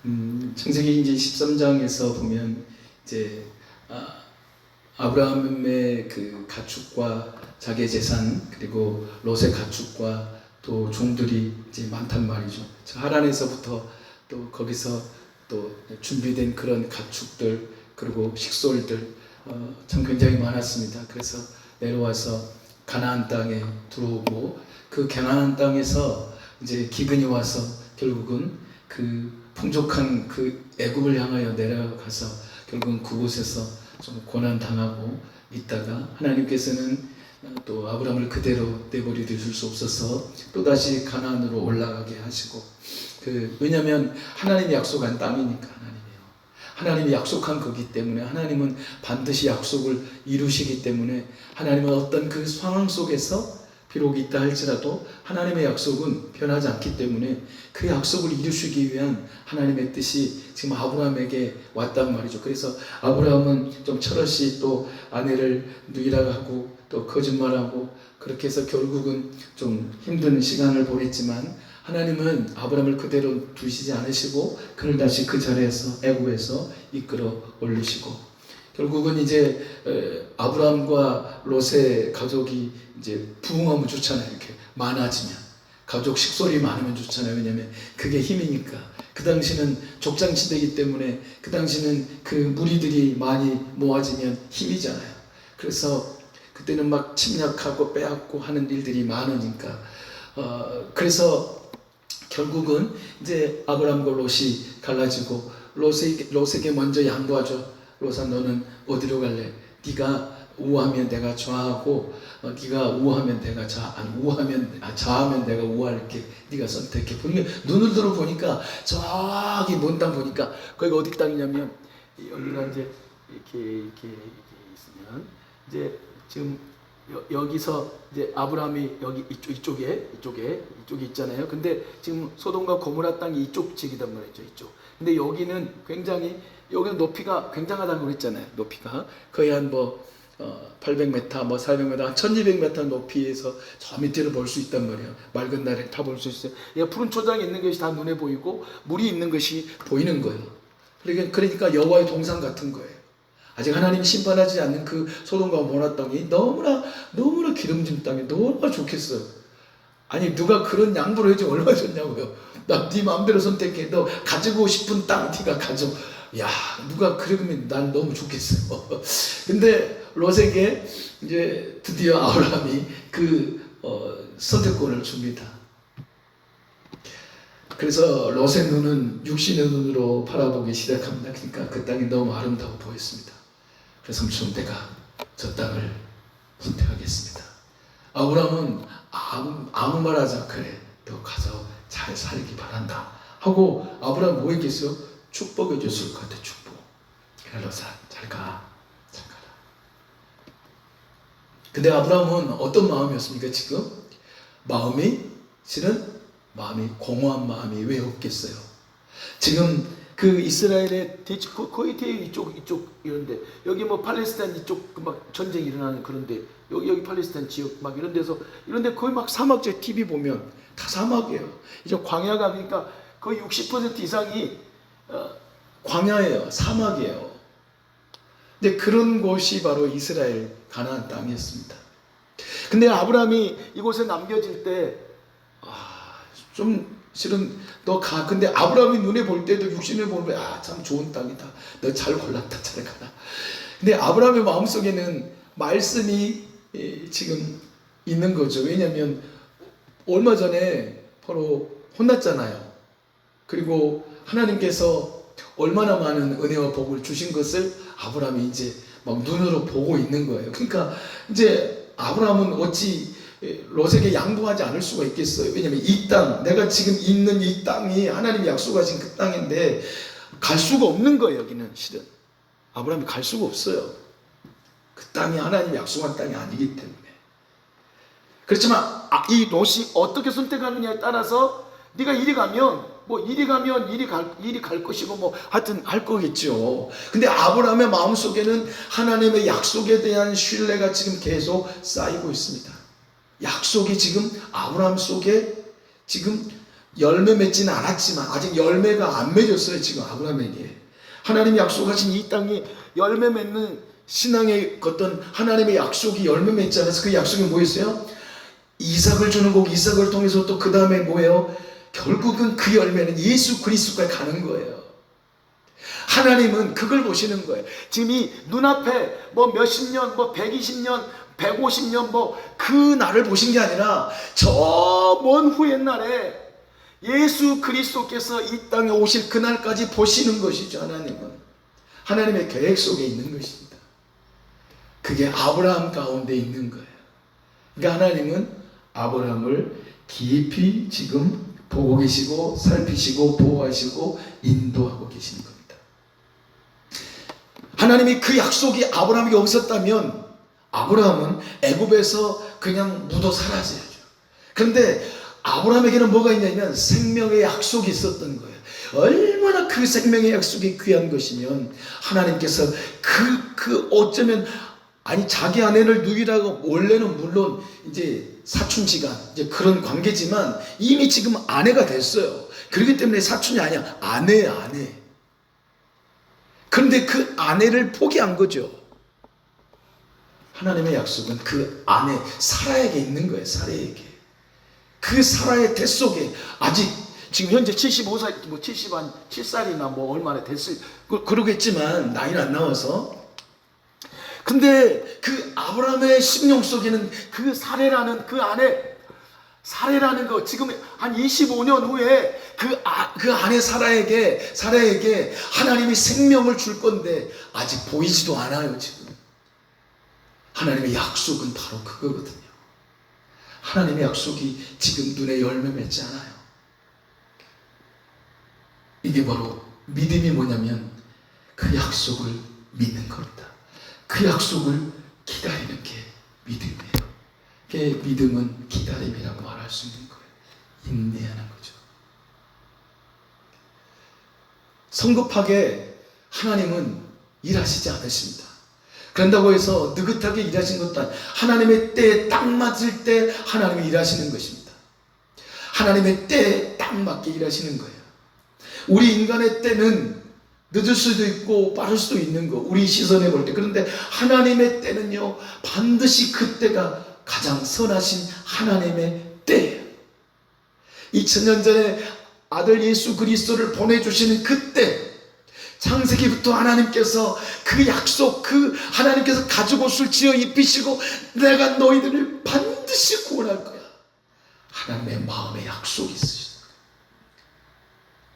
창세기 이제 13장에서 보면 이제 아브라함의 그 가축과 자기의 재산 그리고 롯의 가축과 또 종들이 이제 많단 말이죠. 하란에서부터 또 거기서 또 준비된 그런 가축들 그리고 식솔들 참 굉장히 많았습니다. 그래서 내려와서 가나안 땅에 들어오고 그 가나안 땅에서 이제 기근이 와서 결국은 그 풍족한 그 애굽을 향하여 내려가서 결국은 그곳에서 좀 고난 당하고 있다가 하나님께서는 또 아브라함을 그대로 내버려 두실 수 없어서 또다시 가나안으로 올라가게 하시고 왜냐하면 하나님이 약속한 땅이니까 하나님이 약속한 거기 때문에 하나님은 반드시 약속을 이루시기 때문에 하나님은 어떤 그 상황 속에서 비록 있다 할지라도 하나님의 약속은 변하지 않기 때문에 그 약속을 이루시기 위한 하나님의 뜻이 지금 아브라함에게 왔단 말이죠. 그래서 아브라함은 좀 철없이 또 아내를 누이라고 또 거짓말하고 그렇게 해서 결국은 좀 힘든 시간을 보냈지만 하나님은 아브라함을 그대로 두시지 않으시고 그를 다시 그 자리에서 애굽에서 이끌어 올리시고 결국은 이제 아브라함과 롯의 가족이 이제 부흥하면 좋잖아요. 이렇게 많아지면 가족 식솔이 많으면 좋잖아요. 왜냐하면 그게 힘이니까. 그 당시는 족장시대이기 때문에 그 당시는 그 무리들이 많이 모아지면 힘이잖아요. 그래서 그때는 막 침략하고 빼앗고 하는 일들이 많으니까 그래서 결국은 이제 아브라함과 롯이 갈라지고 롯에게 먼저 양보하죠. 롯아 너는 어디로 갈래? 네가 우하면 내가 좌하고 네가 우하면 내가 좌하면 내가 우할게. 네가 선택해. 보니까 눈을 들어 보니까 저기 먼 땅 보니까 거기가 어디 땅이냐면 여기가 이제 이렇게 있으면 이제 지금 여기서 이제 아브라함이 여기 이쪽에 있잖아요. 근데 지금 소돔과 고모라 땅이 이쪽 지기단 말이죠. 이쪽. 근데 여기는 굉장히 여기는 높이가 굉장하다고 그랬잖아요. 높이가 거의 한 800m, 400m, 한 1200m 높이에서 저 밑에를 볼 수 있단 말이에요. 맑은 날에 다 볼 수 있어요. 푸른 초장에 있는 것이 다 눈에 보이고 물이 있는 것이 보이는 거예요. 그러니까 여호와의 동산 같은 거예요. 아직 하나님이 심판하지 않는 그 소돔과 고모라 땅이 너무나 기름진 땅이 너무나 좋겠어요. 아니 누가 그런 양보를 해주면 얼마나 좋냐고요. 나 네 마음대로 선택해. 너 가지고 싶은 땅 네가 가져. 야 누가 그러면 난 너무 좋겠어요. 근데 롯에게 이제 드디어 아브라함이 그 선택권을 줍니다. 그래서 롯의 눈은 육신의 눈으로 바라보기 시작합니다. 그러니까 그 땅이 너무 아름다워 보였습니다. 그래서 내가 저 땅을 선택하겠습니다. 아브라함은 아무 말 하지 않고 그래 너 가서 잘 살기 바란다 하고 아브라함 뭐 했겠어요? 축복해 줬을 것 같아. 축복. 그래 롯아 잘 가라. 근데 아브라함은 어떤 마음이었습니까? 지금 마음이 공허한 마음이 왜 없겠어요? 지금 그 이스라엘의 거의 이쪽 이런데 여기 팔레스타인 이쪽 막 전쟁이 일어나는 그런데 여기 팔레스타인 지역 막 이런데 거의 막 사막제 TV 보면 다 사막이에요. 이제 광야가 그러니까 거의 60% 이상이 광야예요. 사막이에요. 근데 그런 곳이 바로 이스라엘 가나안 땅이었습니다. 근데 아브라함이 이곳에 남겨질 때 좀 실은 너 가. 근데 아브라함이 눈에 볼 때도 육신을 보면 참 좋은 땅이다. 너 잘 골랐다. 잘 가라. 근데 아브라함의 마음속에는 말씀이 지금 있는 거죠. 왜냐하면 얼마 전에 바로 혼났잖아요. 그리고 하나님께서 얼마나 많은 은혜와 복을 주신 것을 아브라함이 이제 막 눈으로 보고 있는 거예요. 그러니까 이제 아브라함은 어찌 롯에게 양보하지 않을 수가 있겠어요. 왜냐하면 이 땅, 내가 지금 있는 이 땅이 하나님이 약속하신 그 땅인데 갈 수가 없는 거예요. 여기는 실은 아브라함이 갈 수가 없어요. 그 땅이 하나님이 약속한 땅이 아니기 때문에. 그렇지만 이 롯이 어떻게 선택하느냐에 따라서 네가 이리 가면 이리 갈 것이고 하여튼 할 거겠죠. 근데 아브라함의 마음속에는 하나님의 약속에 대한 신뢰가 지금 계속 쌓이고 있습니다. 약속이 지금 아브라함 속에 지금 열매 맺지는 않았지만 아직 열매가 안 맺었어요. 지금 아브라함에게 하나님이 약속하신 이 땅에 열매 맺는 신앙의 어떤 하나님의 약속이 열매 맺지 않아서 그 약속이 뭐였어요? 이삭을 주는 거고 이삭을 통해서 또 그 다음에 뭐예요? 결국은 그 열매는 예수 그리스도까지 가는 거예요. 하나님은 그걸 보시는 거예요. 지금 이 눈앞에 뭐 몇십 년, 뭐 120년, 150년 뭐 그 날을 보신 게 아니라 저 먼 후의 날에 예수 그리스도께서 이 땅에 오실 그날까지 보시는 것이죠. 하나님은 하나님의 계획 속에 있는 것입니다. 그게 아브라함 가운데 있는 거예요. 그러니까 하나님은 아브라함을 깊이 지금 보고 계시고 살피시고 보호하시고 인도하고 계시는 겁니다. 하나님이 그 약속이 아브라함에게 없었다면 아브라함은 애굽에서 그냥 묻어 사라져야죠. 그런데 아브라함에게는 뭐가 있냐면 생명의 약속이 있었던 거예요. 얼마나 그 생명의 약속이 귀한 것이면 하나님께서 어쩌면 아니 자기 아내를 누이라고 원래는 물론 이제 사촌지간 이제 그런 관계지만 이미 지금 아내가 됐어요. 그렇기 때문에 사촌이 아니야. 아내야, 아내. 그런데 그 아내를 포기한 거죠. 하나님의 약속은 그 아내 사라에게 있는 거예요. 사라에게. 그 사라의 뱃 속에 아직 지금 현재 75살, 뭐 77살이나 뭐 얼마나 됐을 그러겠지만 나이는 안 나와서. 근데 그 아브라함의 심령 속에는 그 사례라는 그 안에 사례라는 거 지금 한 25년 후에 그 아내 사라에게 하나님이 생명을 줄 건데 아직 보이지도 않아요. 지금 하나님의 약속은 바로 그거거든요. 하나님의 약속이 지금 눈에 열매 맺지 않아요. 이게 바로 믿음이 뭐냐면 그 약속을 믿는 겁니다. 그 약속을 기다리는 게 믿음이에요. 그게 믿음은 기다림이라고 말할 수 있는 거예요. 인내하는 거죠. 성급하게 하나님은 일하시지 않으십니다. 그런다고 해서 느긋하게 일하신 것도 아니에요. 하나님의 때에 딱 맞을 때 하나님이 일하시는 것입니다. 하나님의 때에 딱 맞게 일하시는 거예요. 우리 인간의 때는 늦을 수도 있고 빠를 수도 있는 거, 우리 시선에 볼 때. 그런데 하나님의 때는요 반드시 그때가 가장 선하신 하나님의 때예요. 2000년 전에 아들 예수 그리스도를 보내주시는 그때 창세기부터 하나님께서 그 약속, 하나님께서 가죽옷을 지어 입히시고 내가 너희들을 반드시 구원할 거야. 하나님의 마음에 약속이 있으시다.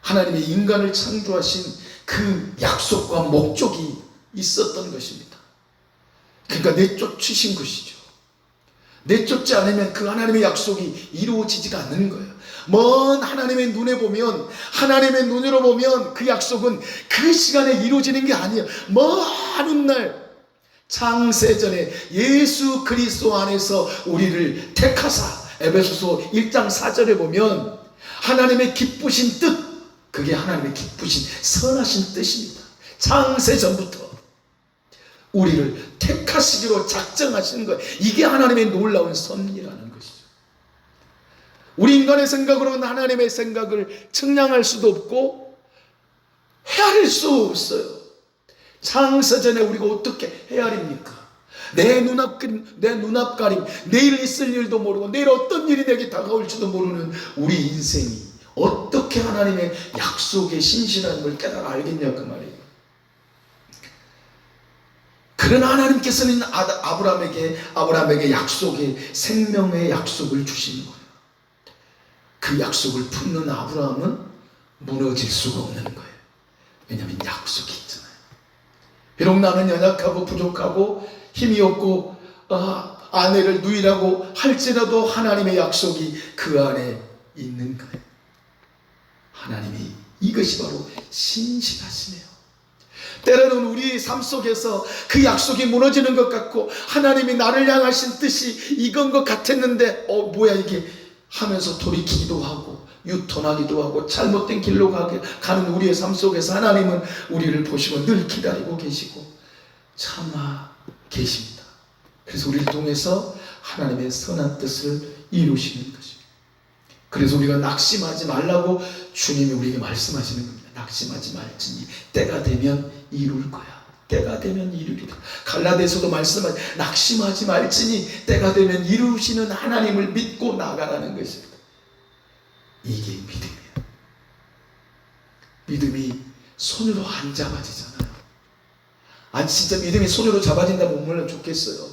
하나님의 인간을 창조하신 그 약속과 목적이 있었던 것입니다. 그러니까 내쫓으신 것이죠. 내쫓지 않으면 그 하나님의 약속이 이루어지지가 않는 거예요. 먼 하나님의 눈에 보면, 하나님의 눈으로 보면 그 약속은 그 시간에 이루어지는 게 아니에요. 먼 날 창세전에 예수 그리스도 안에서 우리를 택하사, 에베소서 1장 4절에 보면 하나님의 기쁘신 뜻, 그게 하나님의 기쁘신 선하신 뜻입니다. 창세전부터 우리를 택하시기로 작정하시는 거예요. 이게 하나님의 놀라운 섭리라는 것이죠. 우리 인간의 생각으로는 하나님의 생각을 측량할 수도 없고 헤아릴 수 없어요. 창세전에 우리가 어떻게 헤아립니까? 내 눈앞가림, 내일 있을 일도 모르고 내일 어떤 일이 내게 다가올지도 모르는 우리 인생이 어떻게 하나님의 약속의 신실한 걸 깨달아 알겠냐 그 말이에요. 그러나 하나님께서는 아브라함에게 약속의 생명의 약속을 주시는 거예요. 그 약속을 품는 아브라함은 무너질 수가 없는 거예요. 왜냐하면 약속이 있잖아요. 비록 나는 연약하고 부족하고 힘이 없고 아내를 누이라고 할지라도 하나님의 약속이 그 안에 있는 거예요. 하나님이 이것이 바로 신실하시네요. 때로는 우리 삶 속에서 그 약속이 무너지는 것 같고 하나님이 나를 향하신 뜻이 이건 것 같았는데 뭐야 이게 하면서 돌이키기도 하고 유턴하기도 하고 잘못된 길로 가는 우리의 삶 속에서 하나님은 우리를 보시고 늘 기다리고 계시고 참아 계십니다. 그래서 우리를 통해서 하나님의 선한 뜻을 이루시는 것입니다. 그래서 우리가 낙심하지 말라고 주님이 우리에게 말씀하시는 겁니다. 낙심하지 말지니 때가 되면 이룰 거야. 때가 되면 이루리라. 갈라디아서도 말씀하지 낙심하지 말지니 때가 되면 이루시는 하나님을 믿고 나가라는 것입니다. 이게 믿음이에요. 믿음이 손으로 안 잡아지잖아요. 진짜 믿음이 손으로 잡아진다면 얼마나 좋겠어요.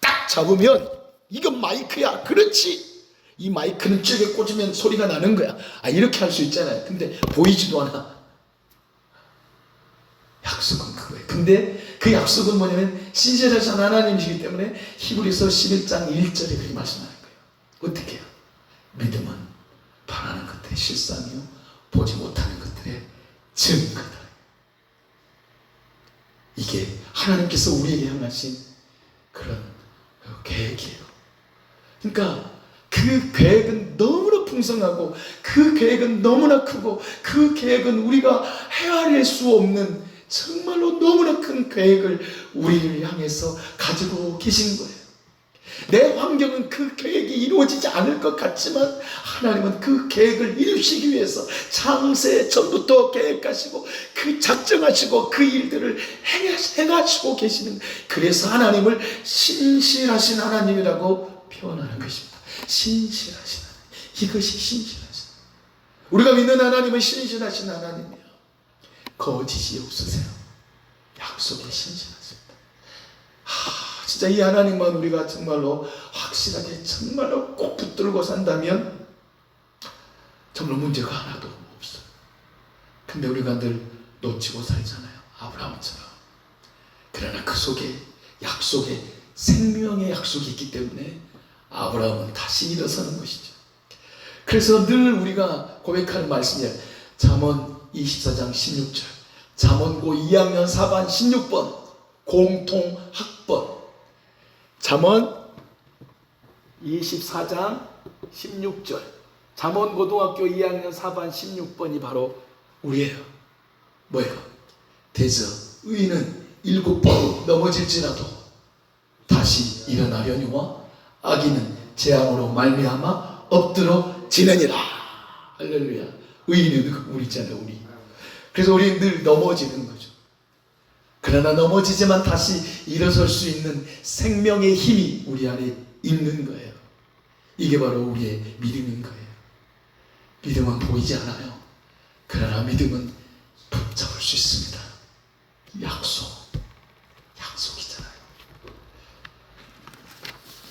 딱 잡으면 이건 마이크야. 그렇지. 이 마이크는 쪽에 꽂으면 소리가 나는 거야. 이렇게 할 수 있잖아요. 근데 보이지도 않아. 약속은 그거예요. 근데 그 약속은 뭐냐면 신실하신 하나님이시기 때문에 히브리서 11장 1절에 그렇게 말씀하는 거예요. 어떻게 해요? 믿음은 바라는 것들의 실상이요 보지 못하는 것들의 증거다. 이게 하나님께서 우리에게 향하신 그런 계획이에요. 그러니까 그 계획은 너무나 풍성하고 그 계획은 너무나 크고 그 계획은 우리가 헤아릴 수 없는 정말로 너무나 큰 계획을 우리를 향해서 가지고 계신 거예요. 내 환경은 그 계획이 이루어지지 않을 것 같지만 하나님은 그 계획을 이루시기 위해서 창세 전부터 계획하시고 그 작정하시고 그 일들을 행하시고 계시는, 그래서 하나님을 신실하신 하나님이라고 표현하는 것입니다. 신실하신 하나님. 이것이 신실하신, 우리가 믿는 하나님은 신실하신 하나님이에요. 거짓이 없으세요. 약속에 신실하십니다. 진짜 이 하나님만 우리가 정말로 확실하게 정말로 꼭 붙들고 산다면 정말 문제가 하나도 없어요. 근데 우리가 늘 놓치고 살잖아요. 아브라함처럼. 그러나 그 속에 약속에 생명의 약속이 있기 때문에 아브라함은 다시 일어서는 것이죠. 그래서 늘 우리가 고백하는 말씀이에요. 잠언 24장 16절, 잠언고 2학년 4반 16번 공통 학번. 잠언 24장 16절, 잠언 고등학교 2학년 4반 16번이 바로 우리예요. 뭐예요? 대저 의인은 7번 넘어질지라도 다시 일어나려니와 악인은 재앙으로 말미암아 엎드러지느니라. 할렐루야. 의인은 우리잖아요. 우리. 그래서 우리는 늘 넘어지는 거죠. 그러나 넘어지지만 다시 일어설 수 있는 생명의 힘이 우리 안에 있는 거예요. 이게 바로 우리의 믿음인 거예요. 믿음은 보이지 않아요. 그러나 믿음은 붙잡을 수 있습니다. 약속이잖아요.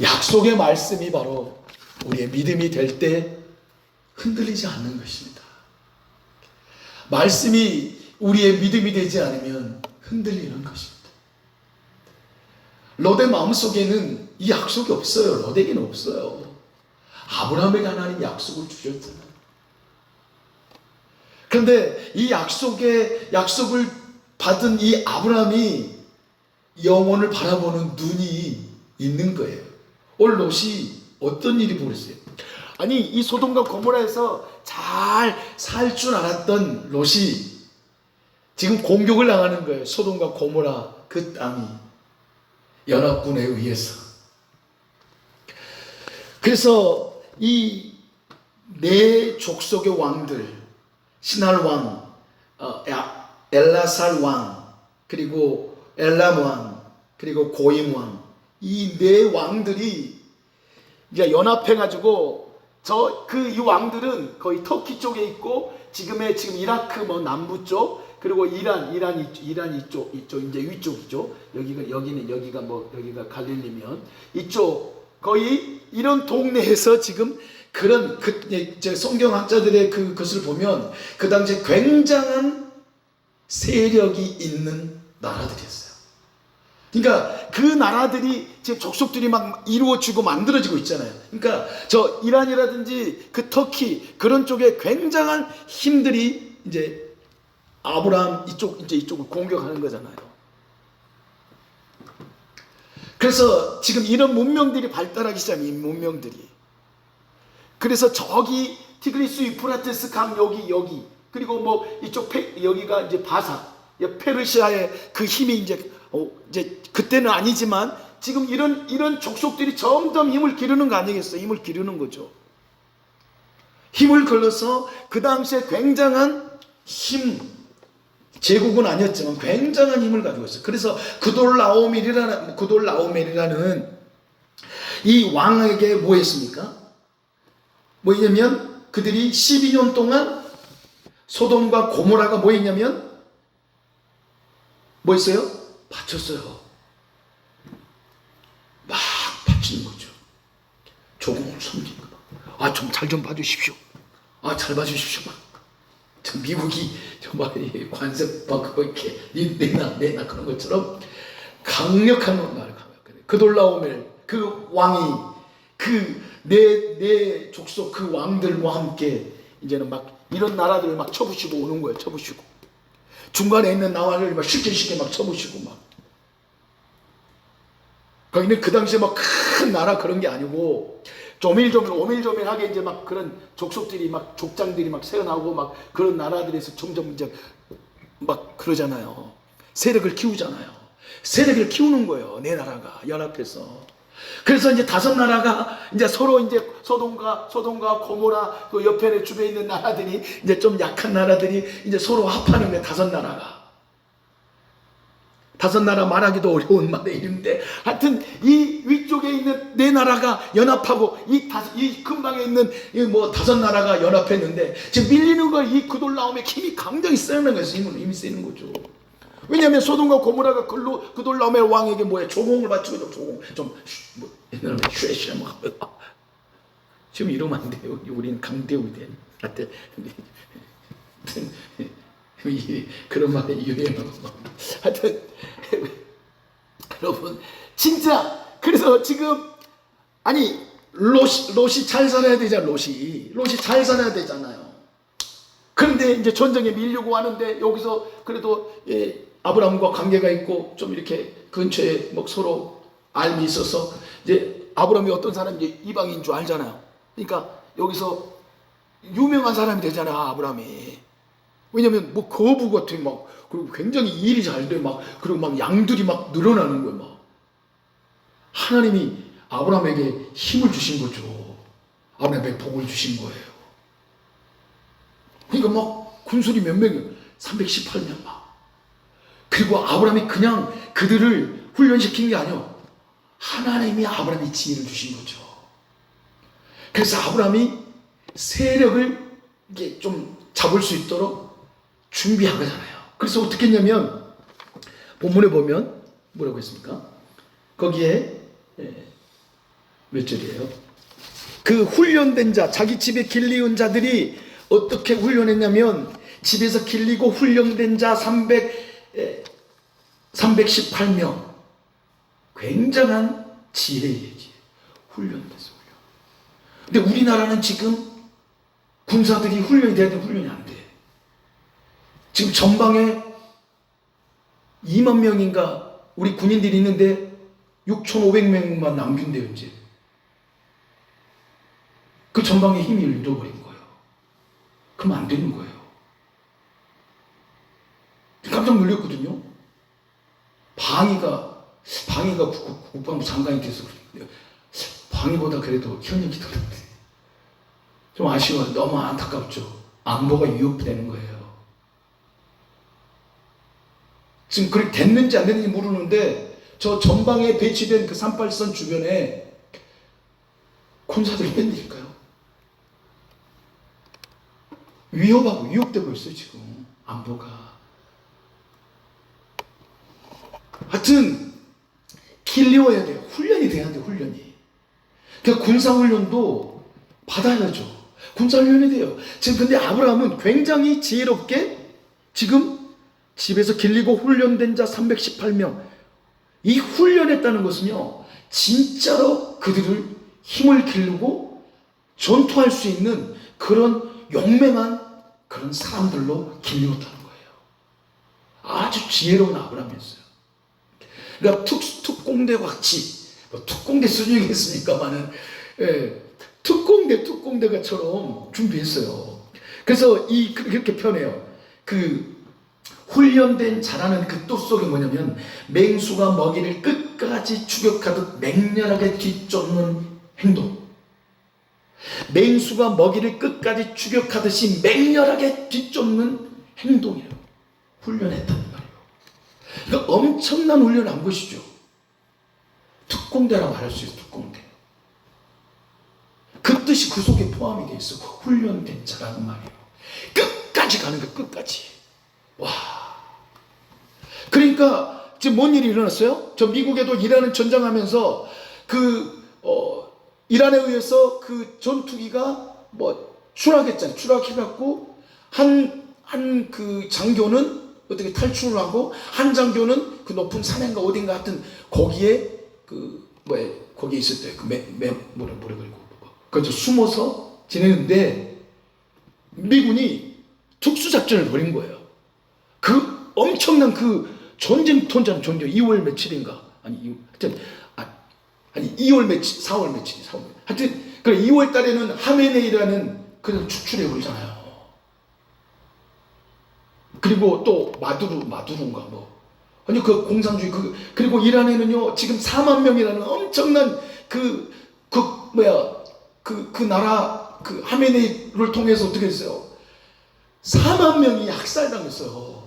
약속의 말씀이 바로 우리의 믿음이 될 때 흔들리지 않는 것입니다. 말씀이 우리의 믿음이 되지 않으면 흔들리는 것입니다. 롯의 마음속에는 이 약속이 없어요. 롯에게는 없어요. 아브라함에게 하나님 약속을 주셨잖아요. 그런데 이 약속을 받은 이 아브라함이 영혼을 바라보는 눈이 있는 거예요. 오늘 롯이 어떤 일이 벌어졌어요? 이 소돔과 고모라에서 잘 살 줄 알았던 롯이 지금 공격을 당하는 거예요. 소돔과 고모라 그 땅이 연합군에 의해서. 그래서 이 네 족속의 왕들, 시날 왕, 엘라살 왕, 그리고 엘람 왕, 그리고 고임 왕, 이 네 왕들이 이제 연합해가지고 이 왕들은 거의 터키 쪽에 있고 지금 이라크 남부 쪽, 그리고 이란 이쪽 이제 위쪽이죠. 여기가 갈릴리면 이쪽 거의 이런 동네에서 지금 그런 성경학자들의 그것을 보면 그 당시에 굉장한 세력이 있는 나라들이었어요. 그러니까 그 나라들이 지금 족속들이 막 이루어지고 만들어지고 있잖아요. 그러니까 저 이란이라든지 그 터키 그런 쪽에 굉장한 힘들이 이제 아브라함 이쪽을 공격하는 거잖아요. 그래서 지금 이런 문명들이 발달하기 시작해요. 이 문명들이. 그래서 저기 티그리스 유프라테스 강 여기 그리고 이쪽 여기가 이제 바사, 페르시아의 그 힘이 이제 그때는 아니지만 지금 이런 족속들이 점점 힘을 기르는 거 아니겠어요? 힘을 기르는 거죠. 힘을 걸러서 그 당시에 굉장한 힘, 제국은 아니었지만 굉장한 힘을 가지고 있어요. 그래서 그돌라오멜이라는 이 왕에게 뭐 했습니까? 뭐냐면 그들이 12년 동안 소돔과 고모라가 뭐 했냐면 뭐 했어요? 바쳤어요. 막 바치는 거죠. 조공을 섬기는 거. 아, 좀 잘 좀 봐주십시오. 아, 잘 봐주십시오. 막. 저 미국이 정말 관세 막 이렇게 내나 그런 것처럼 강력한 나라가 그돌라오멜 그 왕이 그 내 족속 그 왕들과 함께 이제는 막 이런 나라들을 막 쳐부시고 오는 거예요. 쳐부시고 중간에 있는 나라를 막 쉽게 막 쳐부시고 막. 거기는 그 당시에 막 큰 나라 그런 게 아니고 오밀조밀하게 이제 막 그런 족속들이 막 족장들이 막 새어나오고 막 그런 나라들에서 점점 이제 막 그러잖아요. 세력을 키우잖아요. 세력을 키우는 거예요. 내 나라가 연합해서. 그래서 이제 다섯 나라가 이제 서로 이제 소돔과 고모라 그 옆에 주변에 있는 나라들이 이제 좀 약한 나라들이 이제 서로 합하는 거예요. 다섯 나라가. 다섯 나라 말하기도 어려운 말의 이름인데 하여튼 이 위쪽에 있는 네 나라가 연합하고 이 근방에 있는 뭐 다섯 나라가 연합했는데 지금 밀리는 거 이 그돌라오멜 힘이 굉장히 쓰는 거예요. 힘이 쓰이는 거죠. 왜냐하면 소돔과 고모라가 그돌라오멜 왕에게 뭐야 조공을 바치고 조공 좀뭐 옛날에 쉐시라 뭐 지금 이러면 안 돼요. 우리는 강대우대 하여튼 그런 말이 유행하고 하여튼 여러분 진짜 그래서 지금 아니 롯이 잘 살아야 되잖아. 롯이 잘 살아야 되잖아요. 그런데 이제 전쟁에 밀려고 하는데 여기서 그래도 아브라함과 관계가 있고 좀 이렇게 근처에 뭐 서로 알미 있어서 이제 아브라함이 어떤 사람인지 이방인 줄 알잖아요. 그러니까 여기서 유명한 사람이 되잖아요. 아브라함이. 왜냐면 뭐 거부 같은 막 그리고 굉장히 일이 잘 돼 막 그리고 막 양들이 막 늘어나는 거예요. 막 하나님이 아브라함에게 힘을 주신 거죠. 아브라함에게 복을 주신 거예요. 그러니까 막 군수리 몇 명이요? 318명 막. 그리고 아브라함이 그냥 그들을 훈련시킨 게 아니요. 하나님이 아브라함이 지혜를 주신 거죠. 그래서 아브라함이 세력을 이게 좀 잡을 수 있도록 준비한 거잖아요. 그래서 어떻게 했냐면 본문에 보면 뭐라고 했습니까? 거기에 몇 절이에요? 그 훈련된 자, 자기 집에 길리운 자들이 어떻게 훈련했냐면 집에서 길리고 훈련된 자 318명. 굉장한 지혜의 얘기예요. 훈련됐어. 근데 우리나라는 지금 군사들이 훈련이 돼야 돼. 훈련이 안 돼. 지금 전방에 2만 명인가 우리 군인들이 있는데 6,500명만 남긴대요. 이제 그 전방에 힘이 잃어버린 거예요. 그럼 안 되는 거예요. 깜짝 놀랐거든요. 방위가 국방부 장관이 돼서 그런데 방위보다 그래도 현역이 더 낫대. 좀 아쉬워요. 너무 안타깝죠. 안보가 위협되는 거예요. 지금 그렇게 됐는지 안 됐는지 모르는데 저 전방에 배치된 그 38선 주변에 군사들이 웬일일까요? 위협되고 있어요. 지금 안보가. 하여튼 길리워야 돼요. 훈련이 돼야 돼요. 훈련이. 그러니까 군사훈련도 받아야죠. 군사훈련이 돼요. 지금 근데 아브라함은 굉장히 지혜롭게 지금 집에서 길리고 훈련된 자 318명 이 훈련했다는 것은요 진짜로 그들을 힘을 기르고 전투할 수 있는 그런 용맹한 그런 사람들로 길리웠다는 거예요. 아주 지혜로운 아브라함이었어요. 그러니까 특공대 곽치 뭐 특공대 수준이겠습니까마는 특공대가처럼 준비했어요. 그래서 그렇게 표현해요. 그 훈련된 자라는 그 뜻 속에 뭐냐면 맹수가 먹이를 끝까지 추격하듯 맹렬하게 뒤쫓는 행동. 맹수가 먹이를 끝까지 추격하듯이 맹렬하게 뒤쫓는 행동이에요. 훈련했단 말이에요. 그러니까 엄청난 훈련을 한 것이죠. 특공대라고 할 수 있어요. 특공대. 그 뜻이 그 속에 포함이 되어 있어. 훈련된 자라는 말이에요. 끝까지 가는 거, 끝까지. 와. 그러니까 지금 뭔 일이 일어났어요? 저 미국에도 이란은 전쟁하면서 이란에 의해서 그 전투기가 추락했잖아요. 추락해갖고 한 그 장교는 어떻게 탈출을 하고 한 장교는 그 높은 산인가 어딘가 하여튼 거기에 거기에 있었대요. 뭐라 그러고 그래서 숨어서 지내는데 미군이 특수작전을 벌인 거예요. 그 엄청난 그 전쟁통장 2월 며칠인가 하여튼 2월 며칠 4월 며칠 하여튼 그래 2월 달에는 하메네이라는 그런 축출해 버리잖아요. 그리고 또 마두루인가 아니 그 공산주의 그리고 이란에는요 지금 4만 명이라는 엄청난 그 나라 그 하메네이를 통해서 어떻게 했어요? 4만 명이 학살당했어요.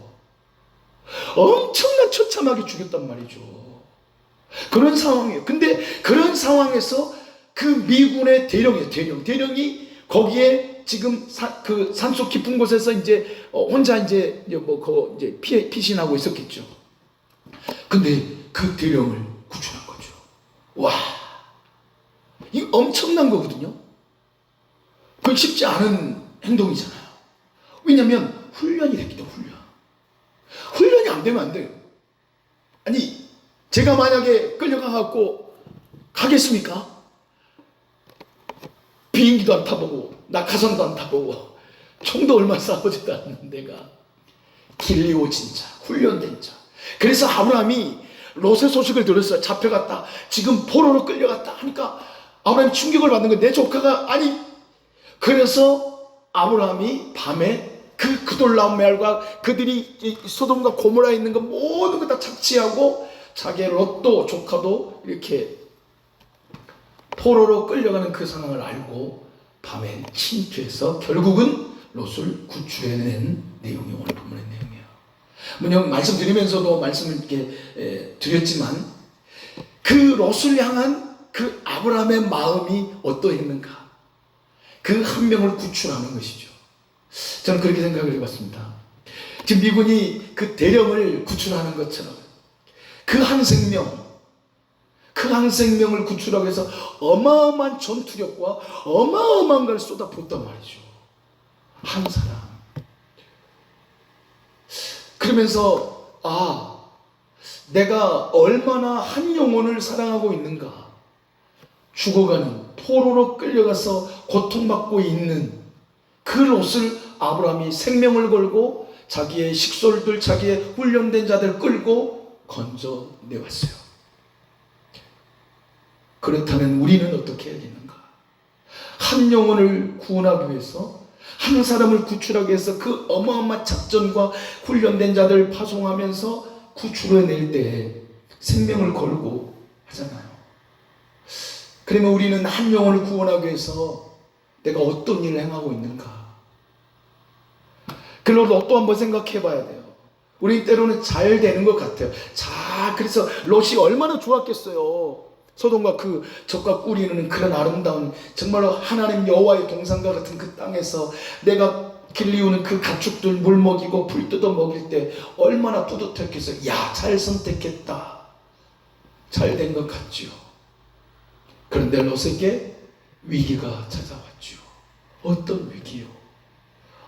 엄청난 처참하게 죽였단 말이죠. 그런 상황이에요. 근데 그런 상황에서 그 미군의 대령이 거기에 지금 그 산속 깊은 곳에서 이제 혼자 이제 피신하고 있었겠죠. 근데 그 대령을 구출한 거죠. 와, 이거 엄청난 거거든요. 그건 쉽지 않은 행동이잖아요. 왜냐하면 훈련이 됐기 때문에 훈련이 안 되면 안 돼요. 아니 제가 만약에 끌려가갖고 가겠습니까? 비행기도 안 타보고 낙하산도 안 타보고 총도 얼마 쏴보지도 않는 내가 길리오진 자, 훈련된 자. 그래서 아브라함이 롯의 소식을 들었어요. 잡혀갔다. 지금 포로로 끌려갔다 하니까 아브라함이 충격을 받는 거예요. 내 조카가 아니. 그래서 아브라함이 밤에 그 그돌라움 메알과 그들이 소돔과 고모라에 있는 거 모든 거 다 착취하고 자기의 롯도 조카도 이렇게 포로로 끌려가는 그 상황을 알고 밤에 침투해서 결국은 롯을 구출해낸 내용이 오늘 본문의 내용이에요. 물론 말씀드리면서도 말씀을 이렇게 드렸지만 그 롯을 향한 그 아브라함의 마음이 어떠했는가? 그 한 명을 구출하는 것이죠. 저는 그렇게 생각을 해봤습니다. 지금 미군이 그 대령을 구출하는 것처럼 그 한 생명을 구출하기 위해서 어마어마한 전투력과 어마어마한 걸 쏟아붓단 말이죠. 한 사람. 그러면서 내가 얼마나 한 영혼을 사랑하고 있는가. 죽어가는 포로로 끌려가서 고통받고 있는 그 롯을 아브라함이 생명을 걸고 자기의 식솔들, 자기의 훈련된 자들 끌고 건져내왔어요. 그렇다면 우리는 어떻게 해야겠는가? 한 영혼을 구원하기 위해서, 한 사람을 구출하기 위해서 그 어마어마한 작전과 훈련된 자들을 파송하면서 구출해낼 때 생명을 걸고 하잖아요. 그러면 우리는 한 영혼을 구원하기 위해서 내가 어떤 일을 행하고 있는가? 그걸 또 한번 생각해 봐야 돼요. 우리 때로는 잘 되는 것 같아요. 그래서 롯이 얼마나 좋았겠어요. 소돔과 그 적과 꿀이는 그런 아름다운 정말로 하나님 여호와의 동산과 같은 그 땅에서 내가 길리우는 그 가축들 물 먹이고 불 뜯어 먹일 때 얼마나 뿌듯했겠어요. 잘 선택했다. 잘 된 것 같지요. 그런데 롯에게 위기가 찾아왔죠. 어떤 위기요?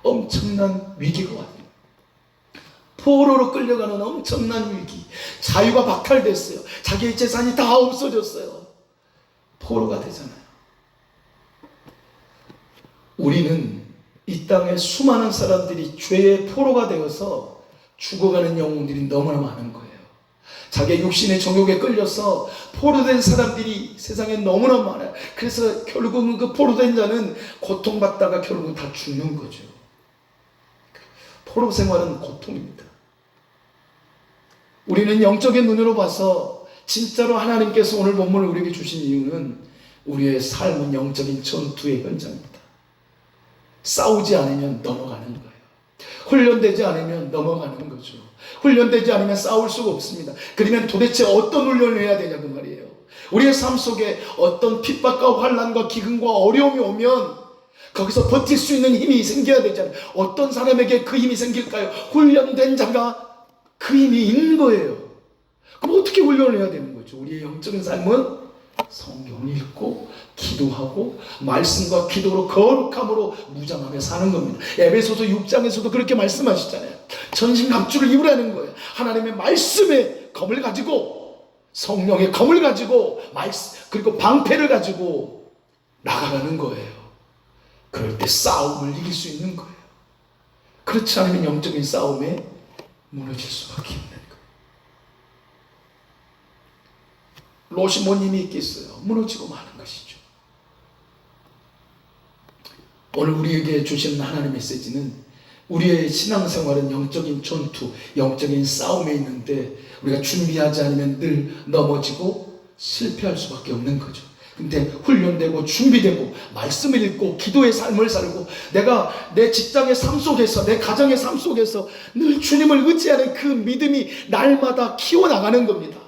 엄청난 위기가 왔어요. 포로로 끌려가는 엄청난 위기. 자유가 박탈됐어요. 자기의 재산이 다 없어졌어요. 포로가 되잖아요. 우리는 이 땅에 수많은 사람들이 죄의 포로가 되어서 죽어가는 영웅들이 너무나 많은 거예요. 자기의 육신의 정욕에 끌려서 포로된 사람들이 세상에 너무나 많아요. 그래서 결국은 그 포로된 자는 고통받다가 결국은 다 죽는 거죠. 포로 생활은 고통입니다. 우리는 영적인 눈으로 봐서 진짜로 하나님께서 오늘 본문을 우리에게 주신 이유는 우리의 삶은 영적인 전투의 현장입니다. 싸우지 않으면 넘어가는 거예요. 훈련되지 않으면 넘어가는 거죠. 훈련되지 않으면 싸울 수가 없습니다. 그러면 도대체 어떤 훈련을 해야 되냐 그 말이에요. 우리의 삶 속에 어떤 핍박과 환난과 기근과 어려움이 오면 거기서 버틸 수 있는 힘이 생겨야 되잖아요. 어떤 사람에게 그 힘이 생길까요? 훈련된 자가 그 힘이 있는 거예요. 그럼 어떻게 훈련을 해야 되는 거죠? 우리의 영적인 삶은 성경을 읽고 기도하고 말씀과 기도로 거룩함으로 무장하며 사는 겁니다. 에베소서 6장에서도 그렇게 말씀하시잖아요. 전신갑주를 입으라는 거예요. 하나님의 말씀의 검을 가지고, 성령의 검을 가지고, 그리고 방패를 가지고 나가라는 거예요. 그럴 때 싸움을 이길 수 있는 거예요. 그렇지 않으면 영적인 싸움에 무너질 수밖에 없는 거예요. 롯이 뭔 힘이 있겠어요? 무너지고 마는 것이죠. 오늘 우리에게 주신 하나님의 메시지는 우리의 신앙생활은 영적인 전투, 영적인 싸움에 있는데 우리가 준비하지 않으면 늘 넘어지고 실패할 수밖에 없는 거죠. 근데 훈련되고 준비되고 말씀을 읽고 기도의 삶을 살고 내가 내 직장의 삶 속에서 내 가정의 삶 속에서 늘 주님을 의지하는 그 믿음이 날마다 키워나가는 겁니다.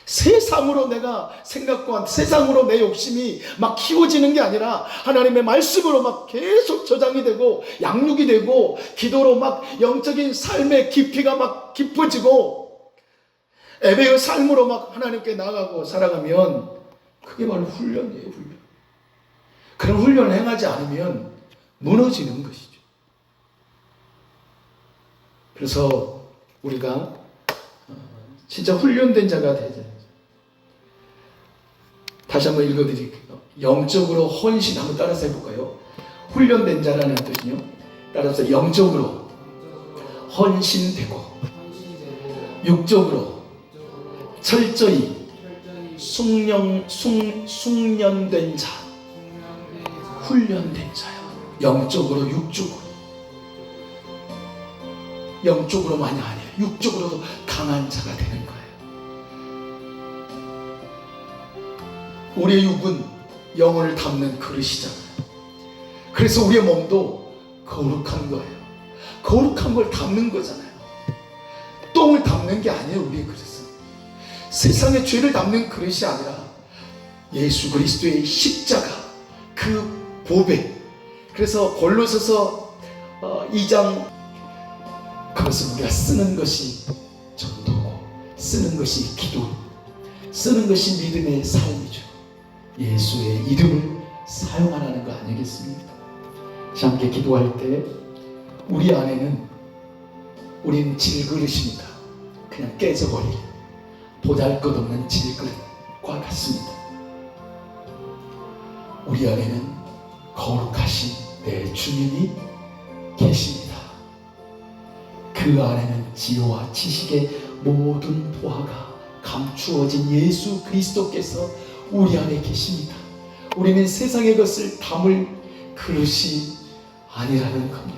세상으로 내가 생각과 세상으로 내 욕심이 막 키워지는 게 아니라 하나님의 말씀으로 막 계속 저장이 되고 양육이 되고 기도로 막 영적인 삶의 깊이가 막 깊어지고 예배의 삶으로 막 하나님께 나아가고 살아가면 그게 바로 훈련이에요, 훈련. 그런 훈련을 행하지 않으면 무너지는 것이죠. 그래서 우리가 진짜 훈련된 자가 되자. 다시 한번 읽어드릴게요. 영적으로 헌신 한번 따라서 해볼까요? 훈련된 자라는 뜻은요. 따라서 영적으로 헌신되고 육적으로 철저히 숙련된 자, 훈련된 자요. 영적으로 육적으로. 영적으로만이 아니에요. 육적으로도 강한 자가 되는 거예요. 우리의 육은 영혼을 담는 그릇이잖아요. 그래서 우리의 몸도 거룩한 거예요. 거룩한 걸 담는 거잖아요. 똥을 담는 게 아니에요. 우리의 그릇은 세상의 죄를 담는 그릇이 아니라 예수 그리스도의 십자가, 그 보배. 그래서 골로새서 2장, 그것을 우리가 쓰는 것이 전도고 쓰는 것이 기도, 쓰는 것이 믿음의 삶이죠. 예수의 이름을 사용하라는 거 아니겠습니까? 함께 기도할 때 우리 안에는 우리는 질그릇입니다. 그냥 깨져버릴 보잘것없는 질그릇과 같습니다. 우리 안에는 거룩하신 내 주님이 계십니다. 그 안에는 지혜와 지식의 모든 보화가 감추어진 예수 그리스도께서 우리 안에 계십니다. 우리는 세상의 것을 담을 그릇이 아니라는 겁니다.